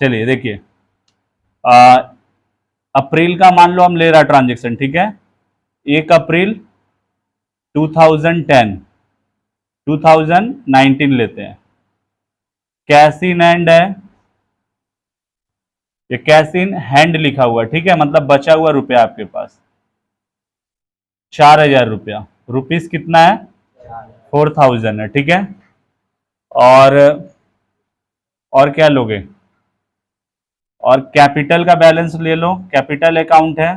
चलिए देखिए, अप्रैल का मान लो हम ले रहा ट्रांजेक्शन, ठीक है। 1 अप्रैल 2010, 2019 लेते हैं। कैश इन हैंड है, ये कैश इन हैंड लिखा हुआ है, ठीक है, मतलब बचा हुआ रुपया आपके पास 4,000 रुपया। रुपीस कितना है? 4,000 है, ठीक है। और और क्या लोगे? और कैपिटल का बैलेंस ले लो, कैपिटल अकाउंट है,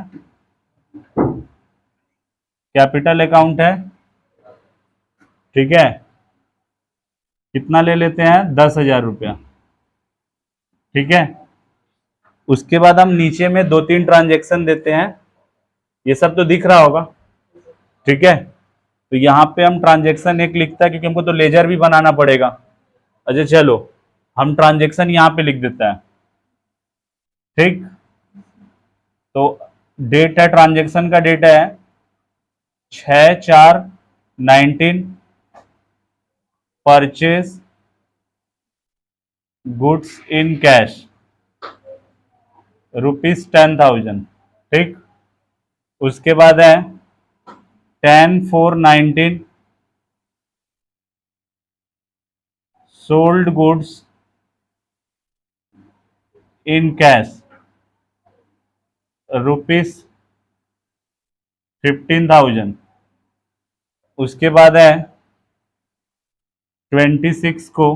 कैपिटल अकाउंट है, ठीक है। कितना ले लेते हैं? 10,000 रुपया, ठीक है। उसके बाद हम नीचे में 2-3 ट्रांजेक्शन देते हैं, ये सब तो दिख रहा होगा, ठीक है। तो यहाँ पे हम ट्रांजेक्शन एक लिखता है क्योंकि हमको तो लेजर भी बनाना पड़ेगा। अच्छा चलो, हम ट्रांजेक्शन यहाँ पे लिख देता है, ठीक। तो डेट है, ट्रांजेक्शन का डेट है 6/4/19, परचेज गुड्स इन कैश ₹10,000, ठीक। उसके बाद है 10/4/19, सोल्ड गुड्स इन कैश ₹15,000। उसके बाद है 26 को,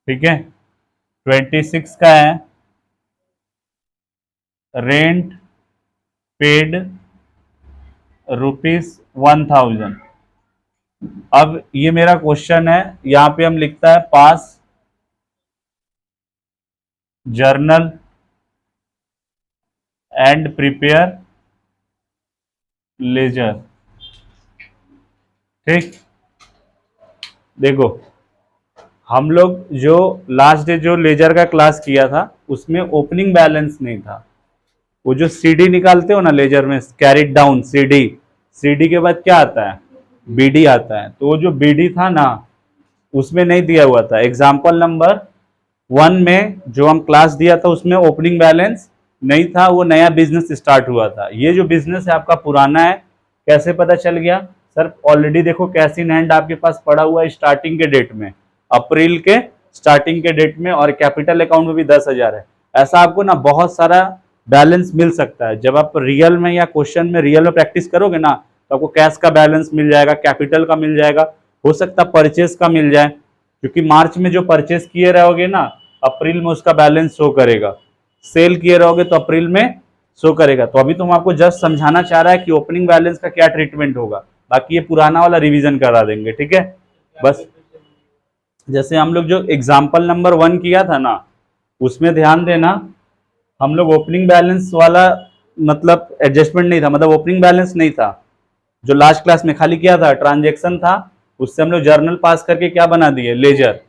ठीक है, 26 का है रेंट पेड ₹1,000। अब ये मेरा क्वेश्चन है, यहां पे हम लिखता है pass journal and prepare ledger, ठीक। देखो, हम लोग जो लास्ट डे जो लेजर का क्लास किया था उसमें ओपनिंग बैलेंस नहीं था। वो जो सीडी निकालते हो ना लेजर में, कैरिड डाउन सीडी, सीडी के बाद क्या आता है? बीडी आता है। तो वो जो बीडी था ना, उसमें नहीं दिया हुआ था। एग्जाम्पल नंबर 1 में जो हम क्लास दिया था उसमें ओपनिंग बैलेंस नहीं था, वो नया बिजनेस स्टार्ट हुआ था। ये जो बिजनेस है आपका पुराना है, कैसे पता चल गया? सर ऑलरेडी देखो कैश इन हैंड आपके पास पड़ा हुआ है स्टार्टिंग के डेट में, अप्रैल के स्टार्टिंग के डेट में, और कैपिटल अकाउंट में भी 10,000 है। ऐसा आपको ना बहुत सारा बैलेंस मिल सकता है। जब आप रियल में या क्वेश्चन में रियल में प्रैक्टिस करोगे ना, तो आपको कैश का बैलेंस मिल जाएगा, कैपिटल का मिल जाएगा, हो सकता है परचेस का मिल जाए, क्योंकि मार्च में जो परचेस किए रहोगे ना, अप्रैल में उसका बैलेंस शो करेगा। सेल किए रहोगे तो अप्रैल में शो करेगा। तो अभी तो हम आपको जस्ट समझाना चाह रहा है कि ओपनिंग बैलेंस का क्या ट्रीटमेंट होगा, बाकी ये पुराना वाला रिवीजन करा देंगे, ठीक है। बस जैसे हम लोग जो एग्जाम्पल नंबर 1 किया था ना, उसमें ध्यान देना, हम लोग ओपनिंग बैलेंस वाला मतलब एडजस्टमेंट नहीं था, मतलब ओपनिंग बैलेंस नहीं था। जो लास्ट क्लास में खाली किया था ट्रांजेक्शन था, उससे हम लोग जर्नल पास करके क्या बना दिए? लेजर।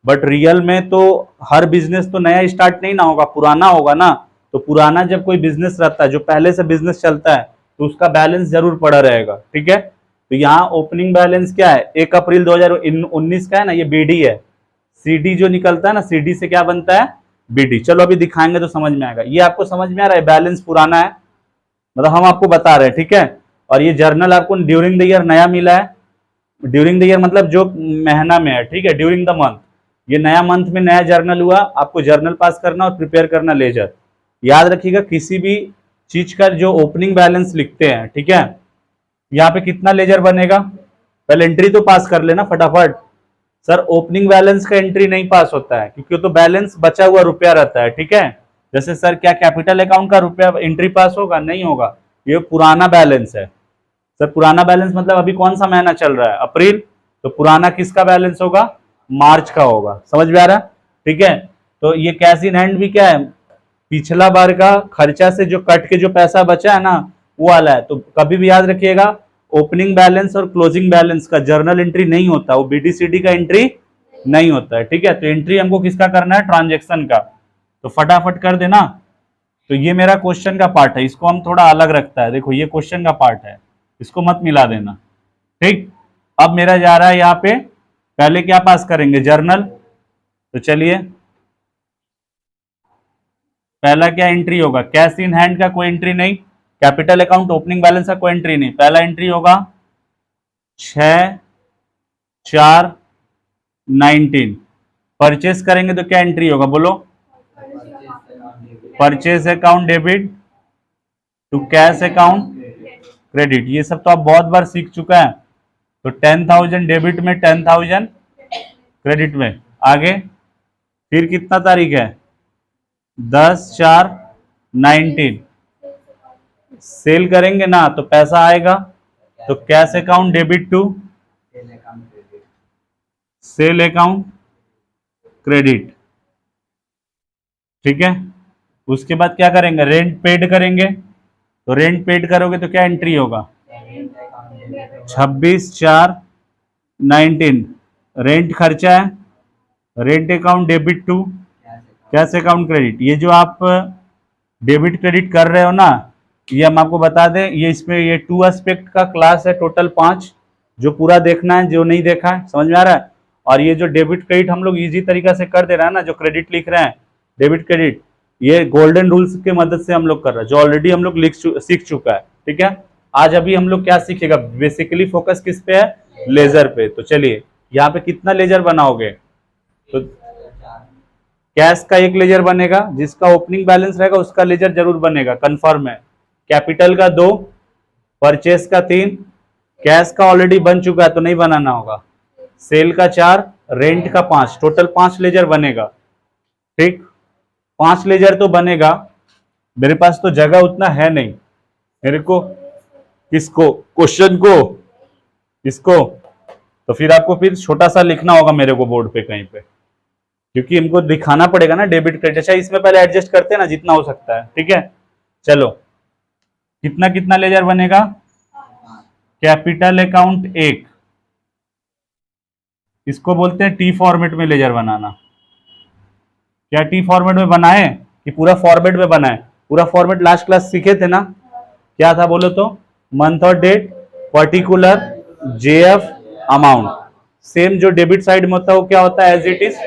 बट रियल में तो हर बिजनेस तो नया स्टार्ट नहीं ना होगा, पुराना होगा ना। तो पुराना जब कोई बिजनेस रहता है, जो पहले से बिजनेस चलता है, तो उसका बैलेंस जरूर पड़ा रहेगा, ठीक है। तो यहाँ ओपनिंग बैलेंस क्या है? 1 अप्रैल 2019 का है ना, ये बीडी है। सीडी जो निकलता है ना, सीडी से क्या बनता है? बीडी। चलो अभी दिखाएंगे तो समझ में आएगा। ये आपको समझ में आ रहा है? बैलेंस पुराना है, मतलब हम आपको बता रहे हैं, ठीक है। और ये जर्नल आपको ड्यूरिंग द ईयर नया मिला है। ड्यूरिंग द ईयर मतलब जो महीना में है, ठीक है, ड्यूरिंग द मंथ। ये नया मंथ में नया जर्नल हुआ, आपको जर्नल पास करना और प्रिपेयर करना लेजर। याद रखिएगा, किसी भी चीज का जो ओपनिंग बैलेंस लिखते हैं, ठीक है, यहाँ पे कितना लेजर बनेगा? पहले एंट्री तो पास कर लेना फटाफट। सर ओपनिंग बैलेंस का एंट्री नहीं पास होता है, क्योंकि तो बैलेंस बचा हुआ रुपया रहता है, ठीक है। जैसे सर क्या कैपिटल अकाउंट का रुपया एंट्री पास होगा? नहीं होगा, ये पुराना बैलेंस है। सर पुराना बैलेंस मतलब अभी कौन सा महीना चल रहा है? अप्रैल। तो पुराना किसका बैलेंस होगा? मार्च का होगा। समझ में आ रहा है? ठीक है। तो ये कैश इन हैंड भी क्या है? पिछला बार का खर्चा से जो कट के जो पैसा बचा है ना, वो वाला है। तो कभी भी याद रखिएगा, ओपनिंग बैलेंस और क्लोजिंग बैलेंस का जर्नल एंट्री नहीं होता, वो बीडीसीडी का एंट्री नहीं होता है, ठीक है। तो एंट्री हमको किसका करना है? ट्रांजेक्शन का। तो फटाफट कर देना। तो ये मेरा क्वेश्चन का पार्ट है, इसको हम थोड़ा अलग रखता है। देखो ये क्वेश्चन का पार्ट है, इसको मत मिला देना, ठीक। अब मेरा जा रहा है यहाँ पे, पहले क्या पास करेंगे? जर्नल, तो चलिए, पहला क्या एंट्री होगा, कैश इन हैंड का कोई एंट्री नहीं, कैपिटल अकाउंट ओपनिंग बैलेंस का कोई एंट्री नहीं, पहला एंट्री होगा 6/4/19। परचेस करेंगे तो क्या एंट्री होगा बोलो, purchase account debit to cash account credit. ये सब तो आप बहुत बार सीख चुका है। तो 10,000 डेबिट में, 10,000 क्रेडिट में। आगे फिर कितना तारीख है, 10/4/19। सेल करेंगे ना तो पैसा आएगा, तो cash account debit to sale account credit. ठीक है, उसके बाद क्या करेंगे, रेंट पेड करेंगे। तो रेंट पेड करोगे तो क्या एंट्री होगा, 26/4/19। रेंट खर्चा है, rent account debit to cash account credit. ये जो आप डेबिट क्रेडिट कर रहे हो ना, ये हम आपको बता दें, ये इसमें ये 2 एस्पेक्ट का क्लास है, टोटल 5, जो पूरा देखना है, जो नहीं देखा है समझ में आ रहा है। और ये जो डेबिट क्रेडिट हम लोग इजी तरीका से कर दे रहे हैं ना, जो क्रेडिट लिख रहे हैं डेबिट क्रेडिट, ये गोल्डन रूल्स की मदद से हम लोग कर रहे हैं, जो ऑलरेडी हम लोग सीख चुका है। ठीक है, आज अभी हम लोग क्या सीखेगा, बेसिकली फोकस किस पे है, लेजर पे। तो चलिए, यहाँ पे कितना लेजर बनाओगे, तो कैश का एक लेजर बनेगा, जिसका ओपनिंग बैलेंस रहेगा उसका लेजर जरूर बनेगा, कंफर्म है। कैपिटल का 2, परचेस का 3, कैश का ऑलरेडी बन चुका है तो नहीं बनाना होगा, सेल का 4, रेंट का 5, टोटल 5 लेजर बनेगा। ठीक, 5 लेजर तो बनेगा, मेरे पास तो जगह उतना है नहीं, मेरे को किसको, क्वेश्चन को, इसको, तो फिर आपको फिर छोटा सा लिखना होगा मेरे को बोर्ड पे कहीं पे, क्योंकि हमको दिखाना पड़ेगा ना डेबिट क्रेडिट। अच्छा, इसमें पहले एडजस्ट करते हैं ना जितना हो सकता है। ठीक है, चलो, कितना कितना लेजर बनेगा, कैपिटल अकाउंट 1, इसको बोलते हैं टी फॉर्मेट में लेजर बनाना। क्या टी फॉर्मेट में बनाए कि पूरा फॉर्मेट में बनाए, पूरा फॉर्मेट लास्ट क्लास सीखे थे ना, क्या था बोलो तो, मंथ और date, particular, JF, amount. Same जो डेबिट साइड में होता है वो क्या होता है, एज इट इज।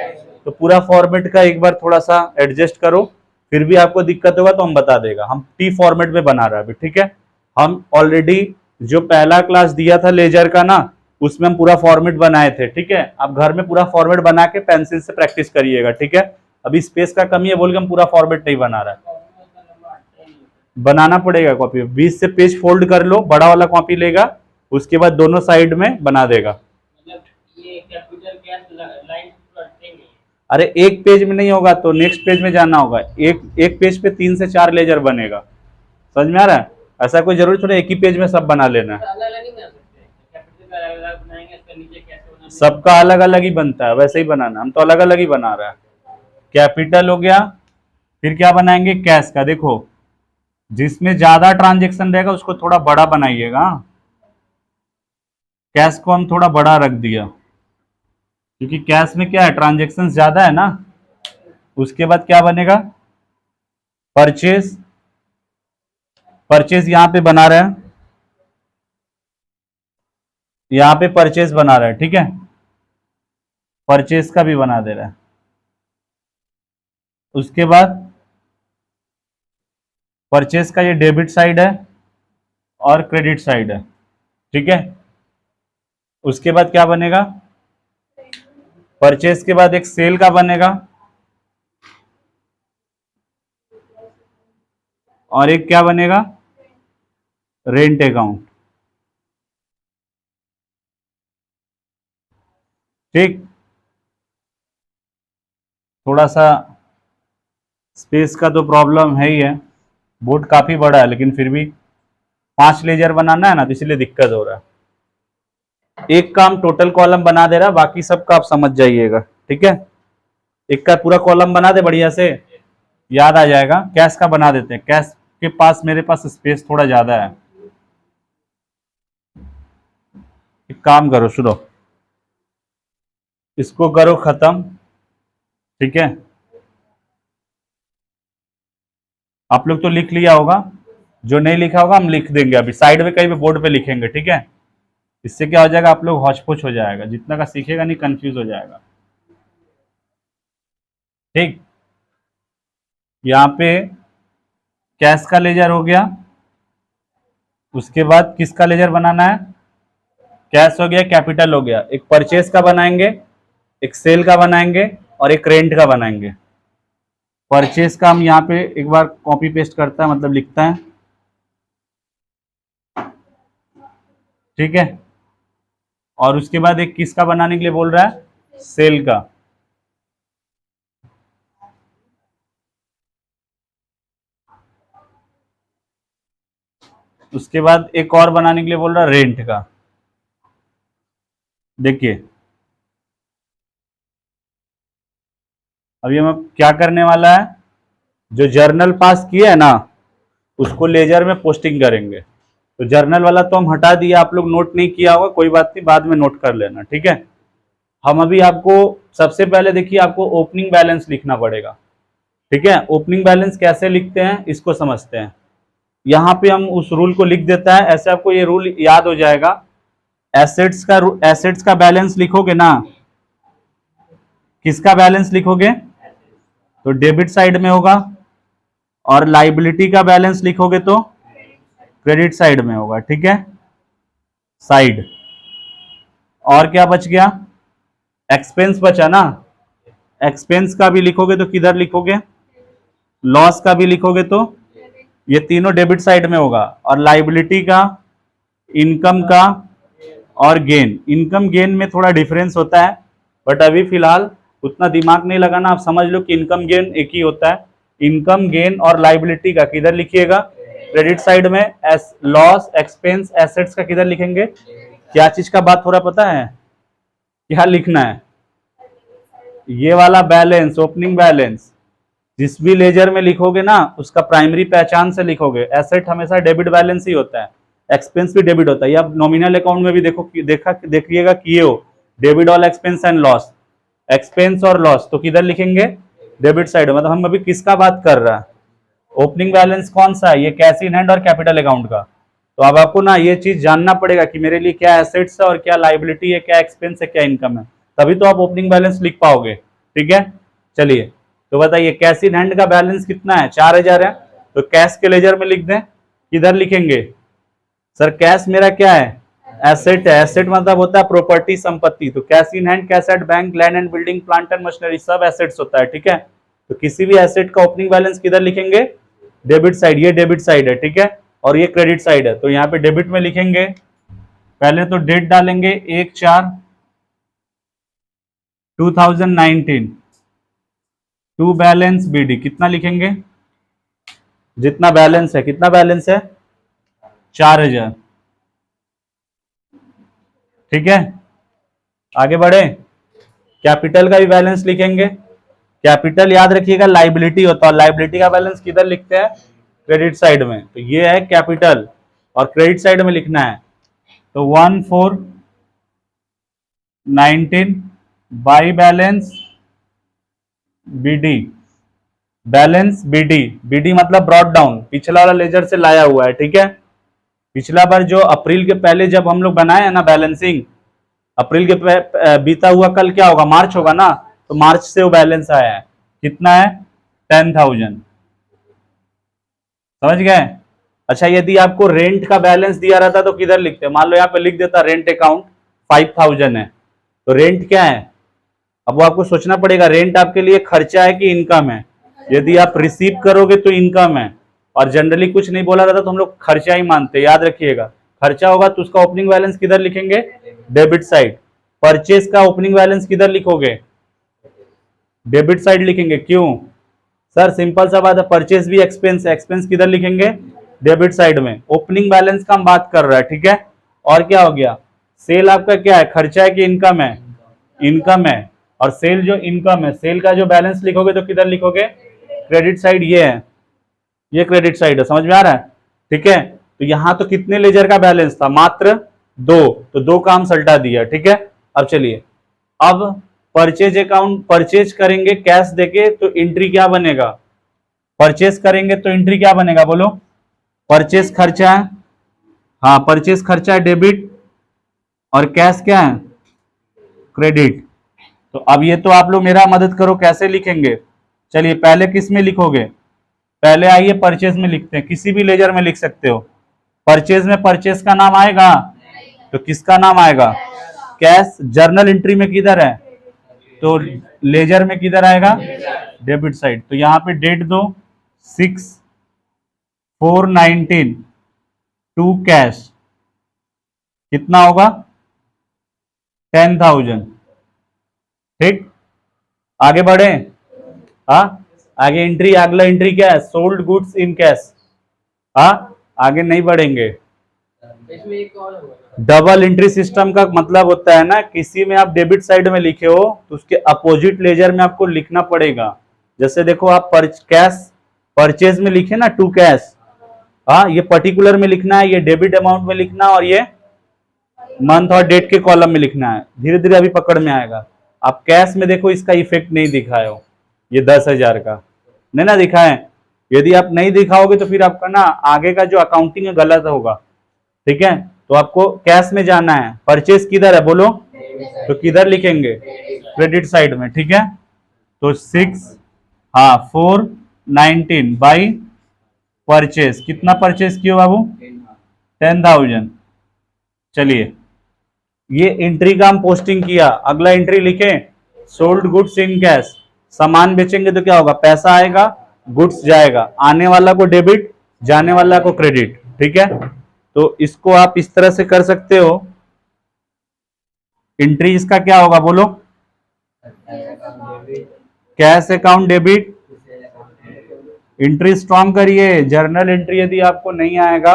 तो पूरा फॉर्मेट का एक बार थोड़ा सा एडजस्ट करो, फिर भी आपको दिक्कत होगा तो हम बता देगा, हम टी फॉर्मेट में बना रहे हैं अभी। ठीक है, हम ऑलरेडी जो पहला क्लास दिया था लेजर का ना, उसमें हम पूरा फॉर्मेट बनाए थे। ठीक है, आप घर में पूरा फॉर्मेट बना के पेंसिल से प्रैक्टिस करिएगा। ठीक है, अभी स्पेस का कमी है बोल के हम पूरा फॉर्मेट नहीं बना रहा है, बनाना पड़ेगा कॉपी। 20 से पेज फोल्ड कर लो, बड़ा वाला कॉपी लेगा, उसके बाद दोनों साइड में बना देगा। अरे एक पेज में नहीं होगा तो नेक्स्ट पेज में जाना होगा, एक पेज पे 3 से 4 लेजर बनेगा, समझ में आ रहा है। ऐसा कोई जरूरी थोड़ा एक ही पेज में सब बना लेना है, सबका अलग अलग ही बनता है, वैसे ही बनाना, हम तो अलग अलग ही बना रहे हैं। कैपिटल हो गया, फिर क्या बनाएंगे, कैश का। देखो, जिसमें ज्यादा ट्रांजेक्शन रहेगा उसको थोड़ा बड़ा बनाइएगा, कैश को हम थोड़ा बड़ा रख दिया, क्योंकि कैश में क्या है, ट्रांजेक्शन ज्यादा है ना। उसके बाद क्या बनेगा, परचेज, परचेज यहां पे बना रहे हैं, यहां पे परचेज बना रहा है। ठीक है, परचेज का भी बना दे रहा है। उसके बाद परचेज का ये डेबिट साइड है और क्रेडिट साइड है। ठीक है, उसके बाद क्या बनेगा, परचेज के बाद एक सेल का बनेगा और एक क्या बनेगा, रेंट अकाउंट। ठीक, थोड़ा सा स्पेस का तो प्रॉब्लम है ही है, बोर्ड काफी बड़ा है, लेकिन फिर भी 5 लेजर बनाना है ना, तो इसलिए दिक्कत हो रहा है। एक काम टोटल कॉलम बना दे रहा, बाकी सबका आप समझ जाइएगा। ठीक है, एक का पूरा कॉलम बना दे बढ़िया से, याद आ जाएगा। कैश का बना देते हैं, कैश के पास मेरे पास स्पेस थोड़ा ज्यादा है। एक काम करो, सुनो, इसको करो खत्म। ठीक है, आप लोग तो लिख लिया होगा, जो नहीं लिखा होगा हम लिख देंगे, अभी साइड में कहीं भी बोर्ड पे लिखेंगे। ठीक है, इससे क्या हो जाएगा, आप लोग हौच पौच हो जाएगा, जितना का सीखेगा नहीं कंफ्यूज हो जाएगा। ठीक, यहाँ पे कैश का लेजर हो गया। उसके बाद किसका लेजर बनाना है? कैश हो गया, कैपिटल हो गया। एक परचेज का बनाएंगे, एक सेल का बनाएंगे और एक रेंट का बनाएंगे। परचेज का हम यहाँ पे एक बार कॉपी पेस्ट करता है, मतलब लिखता है, ठीक है। और उसके बाद एक किसका बनाने के लिए बोल रहा है? सेल का। उसके बाद एक और बनाने के लिए बोल रहा है रेंट का। देखिए अभी हम क्या करने वाला है, जो जर्नल पास किया है ना उसको लेजर में पोस्टिंग करेंगे। तो जर्नल वाला तो हम हटा दिया, आप लोग नोट नहीं किया होगा, कोई बात नहीं, बाद में नोट कर लेना, ठीक है। हम अभी आपको सबसे पहले देखिए आपको ओपनिंग बैलेंस लिखना पड़ेगा, ठीक है। ओपनिंग बैलेंस कैसे लिखते हैं इसको समझते हैं। यहाँ पे हम उस रूल को लिख देता है, ऐसे आपको ये रूल याद हो जाएगा। एसेट्स का बैलेंस लिखोगे ना, किसका बैलेंस लिखोगे? तो डेबिट साइड में होगा। और लाइबिलिटी का बैलेंस लिखोगे तो क्रेडिट साइड में होगा, ठीक है, साइड। और क्या बच गया? एक्सपेंस बचा ना, एक्सपेंस का भी लिखोगे तो किधर लिखोगे? लॉस का भी लिखोगे तो ये तीनों डेबिट साइड में होगा। और लाइबिलिटी का, इनकम का और गेन। इनकम गेन में थोड़ा डिफरेंस होता है, बट अभी फिलहाल उतना दिमाग नहीं लगाना, आप समझ लो कि इनकम गेन एक ही होता है। इनकम गेन और लाइबिलिटी का किधर लिखिएगा? क्रेडिट साइड में। लॉस, एक्सपेंस, एसेट्स का किधर लिखेंगे? क्या चीज का बात हो रहा पता है? क्या लिखना है? ये वाला बैलेंस, ओपनिंग बैलेंस जिस भी लेजर में लिखोगे ना उसका प्राइमरी पहचान से लिखोगे। एसेट हमेशा डेबिट बैलेंस ही होता है, एक्सपेंस भी डेबिट होता है। आप नॉमिनल अकाउंट में भी देखिएगा किए हो, debit all expense and loss, expense और लॉस तो किधर लिखेंगे? Debit side. मतलब हम अभी किसका बात कर रहा है? ओपनिंग बैलेंस कौन सा है? ये कैश इन हैंड और कैपिटल अकाउंट का। तो अब आपको ना ये चीज जानना पड़ेगा कि मेरे लिए क्या एसेट्स है और क्या लाइबिलिटी है, क्या एक्सपेंस है, क्या इनकम है, तभी तो आप ओपनिंग बैलेंस लिख पाओगे, ठीक है। चलिए तो बताइए कैश इन हैंड का बैलेंस कितना है? 4000 है। तो कैश के लेजर में लिख दें, किधर लिखेंगे? सर कैश मेरा क्या है? एसेट है। एसेट मतलब होता है प्रॉपर्टी, संपत्ति। तो cash in hand, cash at bank, land and building, plant and machinery, सब एसेट्स होता है, ठीक है। तो किसी भी एसेट का ओपनिंग बैलेंस किधर लिखेंगे? Debit side. ये डेबिट साइड है, ठीक है, और ये क्रेडिट साइड है। तो यहाँ पे डेबिट में लिखेंगे, पहले तो डेट डालेंगे 1/4/2019 टू बैलेंस बीडी। कितना लिखेंगे? जितना बैलेंस है। कितना बैलेंस है? 4000, ठीक है। आगे बढ़े, कैपिटल का भी बैलेंस लिखेंगे। कैपिटल याद रखिएगा लाइबिलिटी होता है, लाइबिलिटी का बैलेंस किधर लिखते हैं? क्रेडिट साइड में। तो ये है कैपिटल और क्रेडिट साइड में लिखना है। तो 1/4/19 by balance BD. Balance BD, BD मतलब ब्रॉड डाउन, पिछला वाला लेजर से लाया हुआ है, ठीक है। पिछला बार जो अप्रैल के पहले जब हम लोग बनाए हैं ना बैलेंसिंग, अप्रैल के बीता हुआ कल क्या होगा? मार्च होगा ना। तो मार्च से वो बैलेंस आया है। कितना है? 10,000। समझ गए? अच्छा यदि आपको रेंट का बैलेंस दिया रहता तो किधर लिखते? मान लो यहाँ पे लिख देता रेंट अकाउंट 5,000 है। तो रेंट क्या है? अब वो आपको सोचना पड़ेगा, रेंट आपके लिए खर्चा है कि इनकम है। यदि आप रिसीव करोगे तो इनकम है, और जनरली कुछ नहीं बोला रहता तो हम लोग खर्चा ही मानते, याद रखिएगा। खर्चा होगा तो उसका ओपनिंग बैलेंस किधर लिखेंगे? Debit side. परचेज का ओपनिंग बैलेंस किधर लिखोगे? डेबिट साइड लिखेंगे। क्यों? सर सिंपल सा बात है, परचेज भी एक्सपेंस है, एक्सपेंस किधर लिखेंगे? डेबिट साइड में। ओपनिंग बैलेंस का हम बात कर रहा है, ठीक है। और क्या हो गया? सेल आपका क्या है? खर्चा है कि इनकम है? इनकम है। और सेल जो इनकम है, सेल का जो बैलेंस लिखोगे तो किधर लिखोगे? Credit side. ये है, ये क्रेडिट साइड है, समझ में आ रहा है, ठीक है। तो यहां तो कितने लेजर का बैलेंस था? मात्र 2। तो 2 का हम सल्टा दिया, ठीक है। अब चलिए, अब परचेज अकाउंट, परचेज करेंगे कैश देके तो एंट्री क्या बनेगा? परचेज करेंगे तो एंट्री क्या बनेगा बोलो? परचेज खर्चा है, हाँ परचेज खर्चा है डेबिट, और कैश क्या है? क्रेडिट। तो अब ये तो आप लोग मेरा मदद करो, कैसे लिखेंगे? चलिए पहले किस में लिखोगे, पहले आइए परचेज में लिखते हैं, किसी भी लेजर में लिख सकते हो। परचेज में परचेज का नाम आएगा, तो किसका नाम आएगा, कैश। जर्नल एंट्री में किधर है, तो लेजर में किधर आएगा, डेबिट साइड। तो यहाँ पे डेट दो 6/4/19 टू कैश, कितना होगा 10,000। ठीक, आगे बढ़े। हाँ, आगे एंट्री, अगला एंट्री क्या है, सोल्ड गुड्स इन कैश। हाँ, आगे नहीं बढ़ेंगे। डबल एंट्री सिस्टम का मतलब होता है ना, किसी में आप डेबिट साइड में लिखे हो तो उसके अपोजिट लेजर में आपको लिखना पड़ेगा। जैसे देखो आप कैश परचेज में लिखे ना टू कैश, हाँ ये पर्टिकुलर में लिखना है, ये डेबिट अमाउंट में लिखना है, और ये मंथ और डेट के कॉलम में लिखना है। धीरे धीरे अभी पकड़ में आएगा। आप कैश में देखो इसका इफेक्ट नहीं दिखाए हो, ये 10,000 का नहीं ना दिखाए। यदि आप नहीं दिखाओगे तो फिर आपका ना आगे का जो अकाउंटिंग है गलत होगा। ठीक है, तो आपको कैश में जाना है। परचेज किधर है बोलो, तो किधर लिखेंगे, क्रेडिट साइड में। ठीक है, तो 6/4/19 बाई परचेज, कितना परचेज किया बाबू, 10,000। चलिए ये एंट्री का हम पोस्टिंग किया। अगला एंट्री लिखे सोल्ड गुड्स इन कैश, सामान बेचेंगे तो क्या होगा, पैसा आएगा, गुड्स जाएगा, आने वाला को डेबिट, जाने वाला को क्रेडिट। ठीक है, तो इसको आप इस तरह से कर सकते हो। एंट्री इसका क्या होगा बोलो, cash account debit. Entry strong करिए। जर्नल एंट्री यदि आपको नहीं आएगा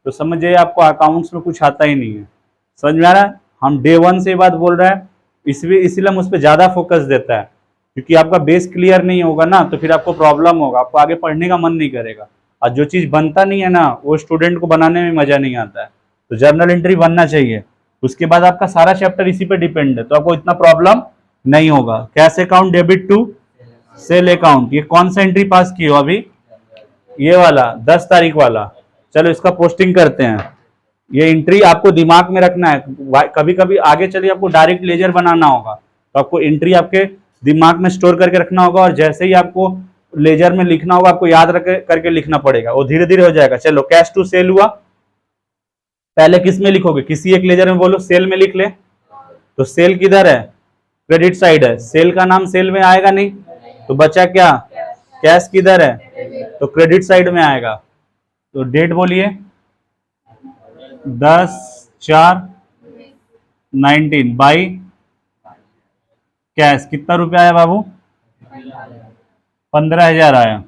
तो समझिए आपको अकाउंट्स में कुछ आता ही नहीं है। समझ में आ रहा है, हम डे 1 से बात बोल रहे हैं, इसीलिए हम उस पर ज्यादा फोकस देता है, क्योंकि आपका बेस क्लियर नहीं होगा ना तो फिर आपको प्रॉब्लम होगा, आपको आगे पढ़ने का मन नहीं करेगा, और जो चीज बनता नहीं है ना वो स्टूडेंट को बनाने में मजा नहीं आता है। तो जर्नल एंट्री बनना चाहिए, उसके बाद आपका सारा चैप्टर इसी पे डिपेंड है, तो आपको इतना प्रॉब्लम नहीं होगा। Cash account debit to sale account, ये कौन सा एंट्री पास किए हो अभी, ये वाला 10 तारीख वाला। चलो इसका पोस्टिंग करते हैं। ये एंट्री आपको दिमाग में रखना है, कभी कभी आगे चलिए आपको डायरेक्ट लेजर बनाना होगा तो आपको एंट्री आपके दिमाग में स्टोर करके रखना होगा, और जैसे ही आपको लेजर में लिखना होगा आपको याद करके लिखना पड़ेगा, वो धीरे धीरे हो जाएगा। चलो कैश टू सेल हुआ, पहले किस में लिखोगे, किसी एक लेजर में बोलो, सेल में लिख ले। तो सेल किधर है, क्रेडिट साइड है, सेल का नाम सेल में आएगा नहीं, तो बचा क्या, कैश किधर है, तो क्रेडिट साइड में आएगा। तो डेट बोलिए 10/4/19 बाई कैश, कितना रुपया आया बाबू, 15,000 आया।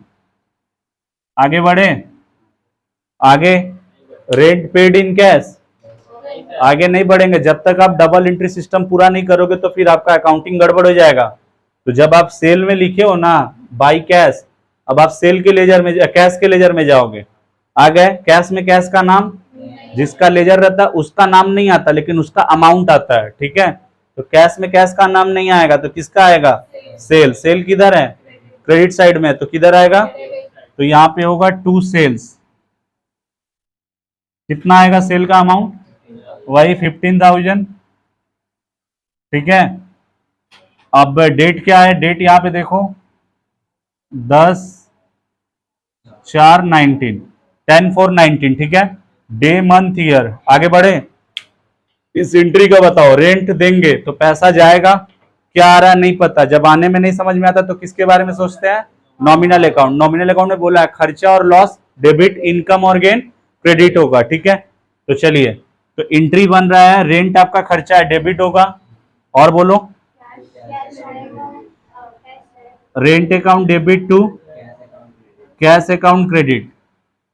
आगे बढ़े, आगे रेंट पेड इन कैश, आगे नहीं बढ़ेंगे जब तक आप डबल एंट्री सिस्टम पूरा नहीं करोगे, तो फिर आपका अकाउंटिंग गड़बड़ हो जाएगा। तो जब आप सेल में लिखे हो ना बाई कैश, अब आप सेल के लेजर में, कैश के लेजर में जाओगे। आ गए, कैश में कैश का नाम, जिसका लेजर रहता है उसका नाम नहीं आता, लेकिन उसका अमाउंट आता है। ठीक है, तो कैश में कैश का नाम नहीं आएगा तो किसका आएगा, सेल। सेल किधर है, क्रेडिट साइड में, तो किधर आएगा, तो यहाँ पे होगा टू सेल्स। कितना आएगा सेल का अमाउंट, वही 15,000। ठीक है, अब डेट क्या है, डेट यहाँ पे देखो 10/4/19, 10/4/19। ठीक है, डे मंथ ईयर। आगे बढ़े, इस एंट्री का बताओ, रेंट देंगे तो पैसा जाएगा, क्या आ रहा है नहीं पता, जब आने में नहीं समझ में आता तो किसके बारे में सोचते हैं, नॉमिनल अकाउंट। नॉमिनल अकाउंट में बोला है खर्चा और लॉस, डेबिट, इनकम और गेन, क्रेडिट होगा। ठीक है, तो चलिए, तो एंट्री बन रहा है, रेंट आपका खर्चा है, डेबिट होगा, और बोलो, rent account debit to cash account credit.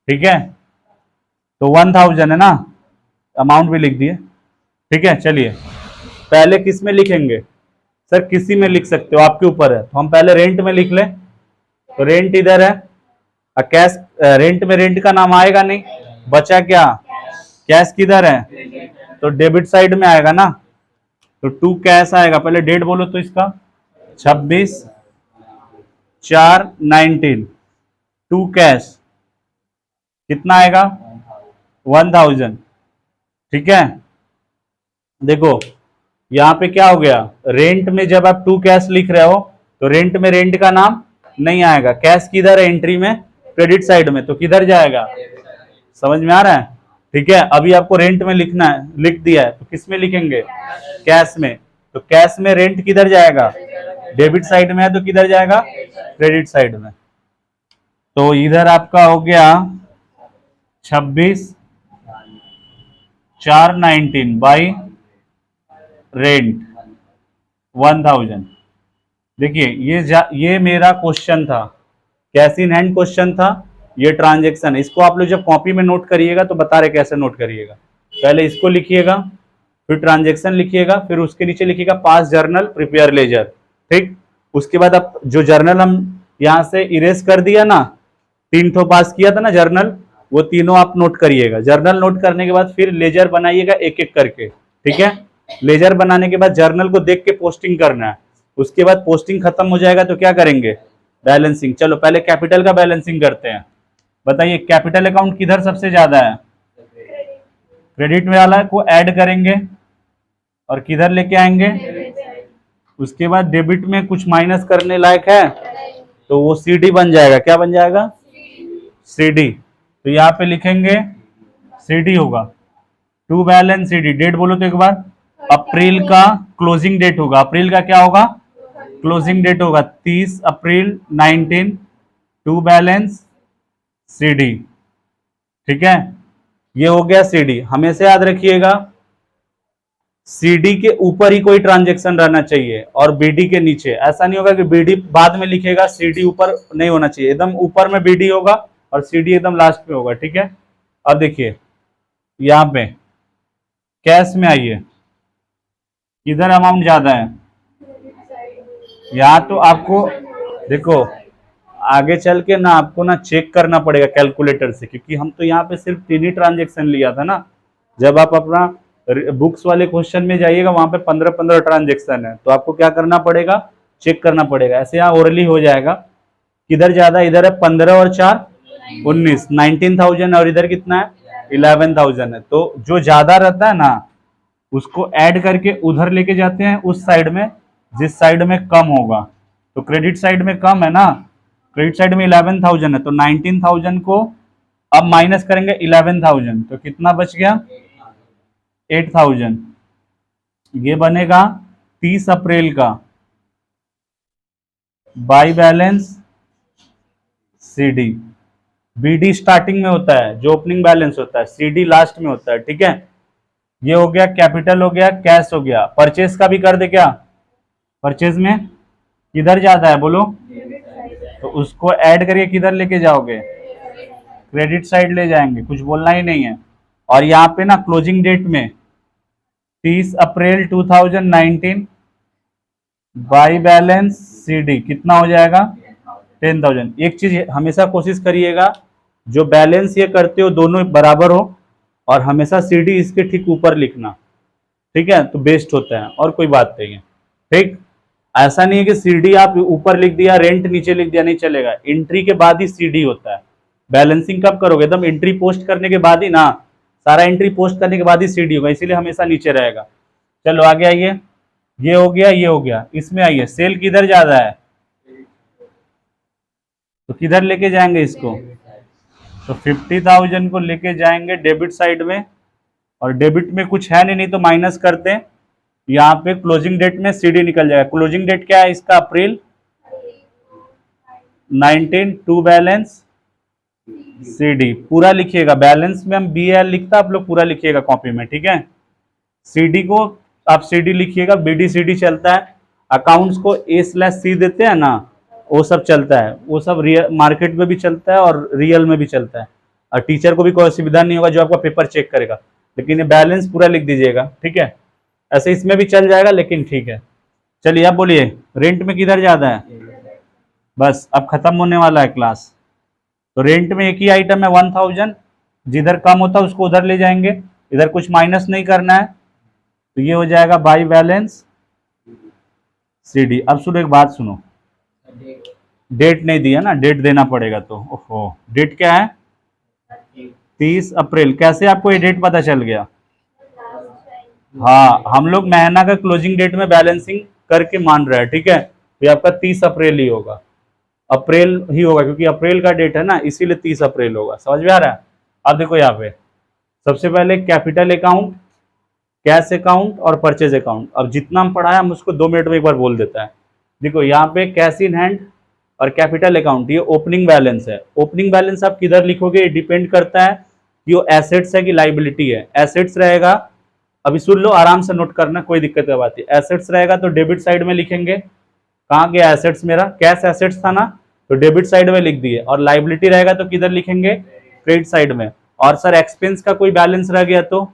ठीक है, तो 1,000 है ना, अमाउंट भी लिख दिए। ठीक है, चलिए पहले किस में लिखेंगे, सर किसी में लिख सकते हो, आपके ऊपर है। तो हम पहले रेंट में लिख ले, तो रेंट इधर है, कैश, रेंट में रेंट का नाम आएगा नहीं, बचा क्या, कैश किधर है, तो डेबिट साइड में आएगा ना, तो टू कैश आएगा। पहले डेट बोलो तो इसका 26/4/19 टू कैश, कितना आएगा 1,000। ठीक है, देखो यहाँ पे क्या हो गया, रेंट में जब आप टू कैश लिख रहे हो तो रेंट में रेंट का नाम नहीं आएगा। कैश किधर है एंट्री में? क्रेडिट साइड में, तो किधर जाएगा? समझ में आ रहा है? ठीक है, अभी आपको रेंट में लिखना है, लिख दिया है, तो किस में लिखेंगे? कैश में। तो कैश में रेंट किधर जाएगा? डेबिट साइड में है, तो किधर जाएगा? क्रेडिट साइड में। तो इधर आपका हो गया 26,419 बाई रेंट 1000। देखिए ये मेरा क्वेश्चन था, कैश इन हैंड क्वेश्चन था, ये ट्रांजेक्शन। इसको आप लोग जब कॉपी में नोट करिएगा तो बता रहे कैसे नोट करिएगा। पहले इसको लिखिएगा, फिर ट्रांजेक्शन लिखिएगा, फिर उसके नीचे लिखिएगा पास जर्नल प्रिपेयर लेजर। ठीक, उसके बाद आप जो जर्नल हम यहाँ से इरेज कर दिया ना, 3 ठो पास किया था ना जर्नल, वो तीनों आप नोट करिएगा। जर्नल नोट करने के बाद फिर लेजर बनाइएगा एक एक करके। ठीक है, लेजर बनाने के बाद जर्नल को देख के पोस्टिंग करना है। उसके बाद पोस्टिंग खत्म हो जाएगा तो क्या करेंगे? बैलेंसिंग। चलो पहले कैपिटल का बैलेंसिंग करते हैं। बताइए कैपिटल अकाउंट किधर सबसे ज्यादा है? क्रेडिट में वाला को ऐड करेंगे और किधर लेके आएंगे? उसके बाद डेबिट में कुछ माइनस करने लायक है तो वो सीडी बन जाएगा। क्या बन जाएगा? सीडी। तो यहाँ पे लिखेंगे सीडी होगा, टू बैलेंस सीडी। डेट बोलो तो एक बार, अप्रैल का क्लोजिंग डेट होगा। अप्रैल का क्या होगा? क्लोजिंग डेट होगा 30 अप्रैल 19, टू बैलेंस सीडी। ठीक है, ये हो गया सीडी। हमेशा याद रखिएगा सीडी के ऊपर ही कोई ट्रांजेक्शन रहना चाहिए और बीडी के नीचे। ऐसा नहीं होगा कि बीडी बाद में लिखेगा, सीडी ऊपर नहीं होना चाहिए। एकदम ऊपर में बीडी होगा और सीडी एकदम लास्ट में होगा। ठीक है, अब देखिए यहाँ पे कैश में आइए, किधर अमाउंट ज्यादा है? यहाँ तो आपको देखो आगे चल के ना आपको ना चेक करना पड़ेगा कैलकुलेटर से, क्योंकि हम तो यहाँ पे सिर्फ 3 ही ट्रांजेक्शन लिया था ना। जब आप अपना बुक्स वाले क्वेश्चन में जाइएगा वहां पे 15-15 ट्रांजेक्शन है, तो आपको क्या करना पड़ेगा? चेक करना पड़ेगा। ऐसे यहाँ ओरली हो जाएगा। किधर ज्यादा? इधर है 15 और 4 19, 19,000 और इधर कितना है? 11,000 है। तो जो ज्यादा रहता है ना उसको ऐड करके उधर लेके जाते हैं उस साइड में जिस साइड में कम होगा। तो क्रेडिट साइड में कम है ना, क्रेडिट साइड में 11,000 है, तो 19,000 को अब माइनस करेंगे 11,000, तो कितना बच गया? 8,000। ये बनेगा 30 अप्रैल का by balance CD. BD starting में होता है जो ओपनिंग बैलेंस होता है, सीडी लास्ट में होता है। ठीक है, ये हो गया कैपिटल, हो गया कैश, हो गया। परचेज का भी कर दे क्या? परचेज में किधर ज्यादा है बोलो? तो उसको ऐड करके किधर लेके जाओगे? क्रेडिट साइड ले जाएंगे, कुछ बोलना ही नहीं है। और यहाँ पे ना क्लोजिंग डेट में 30 अप्रैल 2019 बाई बैलेंस सीडी कितना हो जाएगा? 10,000। एक चीज हमेशा कोशिश करिएगा जो बैलेंस ये करते हो दोनों बराबर हो, और हमेशा सीडी इसके ठीक ऊपर लिखना। ठीक है, तो बेस्ट होता है और कोई बात नहीं है। ठीक, ऐसा नहीं है कि सीडी आप ऊपर लिख दिया रेंट नीचे लिख दिया, नहीं चलेगा। एंट्री के बाद ही सीडी होता है। बैलेंसिंग कब करोगे? एकदम एंट्री पोस्ट करने के बाद ही ना, सारा एंट्री पोस्ट करने के बाद ही सीडी होगा, इसीलिए हमेशा नीचे रहेगा। चलो आगे आइए, ये हो गया, ये हो गया। इसमें आइए, सेल किधर ज्यादा है तो किधर लेके जाएंगे इसको? तो 50,000 को लेके जाएंगे डेबिट साइड में, और डेबिट में कुछ है नहीं तो माइनस करते हैं। यहाँ पे क्लोजिंग डेट में सीडी निकल जाएगा। क्लोजिंग डेट क्या है इसका? अप्रैल 19, टू बैलेंस सीडी। पूरा लिखिएगा, बैलेंस में हम BAL लिखता, आप लोग पूरा लिखिएगा कॉपी में। ठीक है, सीडी को आप सीडी लिखिएगा, BD CD चलता है। अकाउंट्स को A/C देते हैं ना, वो सब चलता है, वो सब मार्केट में भी चलता है और रियल में भी चलता है। और टीचर को भी कोई असुविधा नहीं होगा जो आपका पेपर चेक करेगा, लेकिन ये बैलेंस पूरा लिख दीजिएगा। ठीक है, ऐसे इसमें भी चल जाएगा, लेकिन ठीक है। चलिए अब बोलिए रेंट में किधर ज्यादा है? बस अब खत्म होने वाला है क्लास। तो रेंट में एक ही आइटम है 1000, जिधर कम होता है उसको उधर ले जाएंगे, इधर कुछ माइनस नहीं करना है। तो ये हो जाएगा बाई बैलेंस सीडी। अब सुनो एक बात सुनो, डेट नहीं दिया ना, डेट देना पड़ेगा। तो ओहो, डेट क्या है? 30 अप्रैल। कैसे आपको ये डेट पता चल गया? हाँ, हम लोग महीना का क्लोजिंग डेट में बैलेंसिंग करके मान रहे हैं। ठीक है, तो आपका 30 अप्रैल ही होगा। अप्रैल ही होगा, क्योंकि अप्रैल का डेट है ना, इसीलिए 30 अप्रैल होगा। समझ में आ रहा है? अब देखो यहाँ पे सबसे पहले कैपिटल अकाउंट, कैश अकाउंट और परचेज अकाउंट। अब जितना हम पढ़ाया हम उसको 2 मिनट में एक बार बोल देता है। देखो यहाँ पे कैश इन हैंड और कैपिटल अकाउंट, ये ओपनिंग बैलेंस है। ओपनिंग बैलेंस आप किधर लिखोगे, ये डिपेंड करता है कि वो एसेट्स है कि लाइबिलिटी है। एसेट्स रहेगा, अभी सुन लो, आराम से नोट करना, कोई दिक्कत की बात नहीं। एसेट्स रहेगा तो डेबिट साइड में लिखेंगे। कहाँ गया एसेट्स मेरा, कैश एसेट्स था ना, तो डेबिट साइड में लिख दिए। और लाइबिलिटी रहेगा तो किधर लिखेंगे, क्रेडिट साइड में। और सर एक्सपेंस का कोई बैलेंस रह गया तो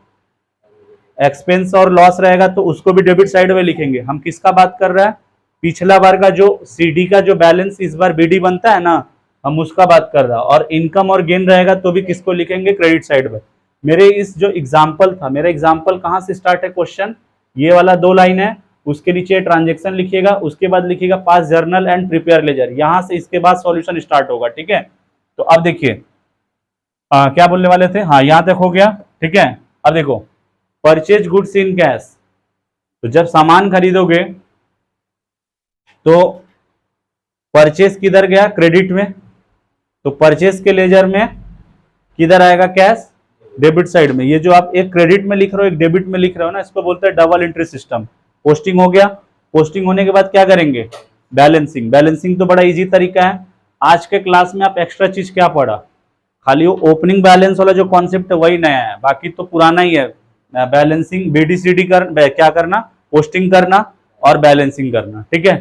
एक्सपेंस और लॉस रहेगा तो उसको भी डेबिट साइड में लिखेंगे। हम किसका बात कर रहे हैं, पिछला बार का जो सीडी का जो बैलेंस इस बार बीडी बनता है ना, हम उसका बात कर रहा है। और इनकम और गेन रहेगा तो भी किसको लिखेंगे, क्रेडिट साइड में। मेरे इस जो एग्जाम्पल था, मेरा एग्जाम्पल कहाँ से स्टार्ट है क्वेश्चन, ये वाला 2 लाइन है, उसके नीचे ट्रांजेक्शन लिखिएगा, उसके बाद लिखिएगा pass journal and prepare ledger, यहां से इसके बाद सॉल्यूशन स्टार्ट होगा। ठीक है, तो अब देखिए क्या बोलने वाले थे, हाँ यहां तक हो गया। ठीक है, अब देखो परचेज गुड्स इन कैश, तो जब सामान खरीदोगे तो परचेज किधर गया, क्रेडिट में, तो परचेज के लेजर में किधर आएगा, कैश, डेबिट साइड में। ये जो आप एक क्रेडिट में लिख रहे हो एक डेबिट में लिख रहे हो ना, इसको बोलते हैं डबल एंट्री सिस्टम। पोस्टिंग हो गया, पोस्टिंग होने के बाद क्या करेंगे, बैलेंसिंग। बैलेंसिंग तो बड़ा इजी तरीका है। आज के क्लास में आप एक्स्ट्रा चीज क्या पढ़ा, खाली वो ओपनिंग बैलेंस वाला जो कॉन्सेप्ट है वही नया है, बाकी तो पुराना ही है। बैलेंसिंग, बीडीसीडी क्या करना, पोस्टिंग करना और बैलेंसिंग करना। ठीक है,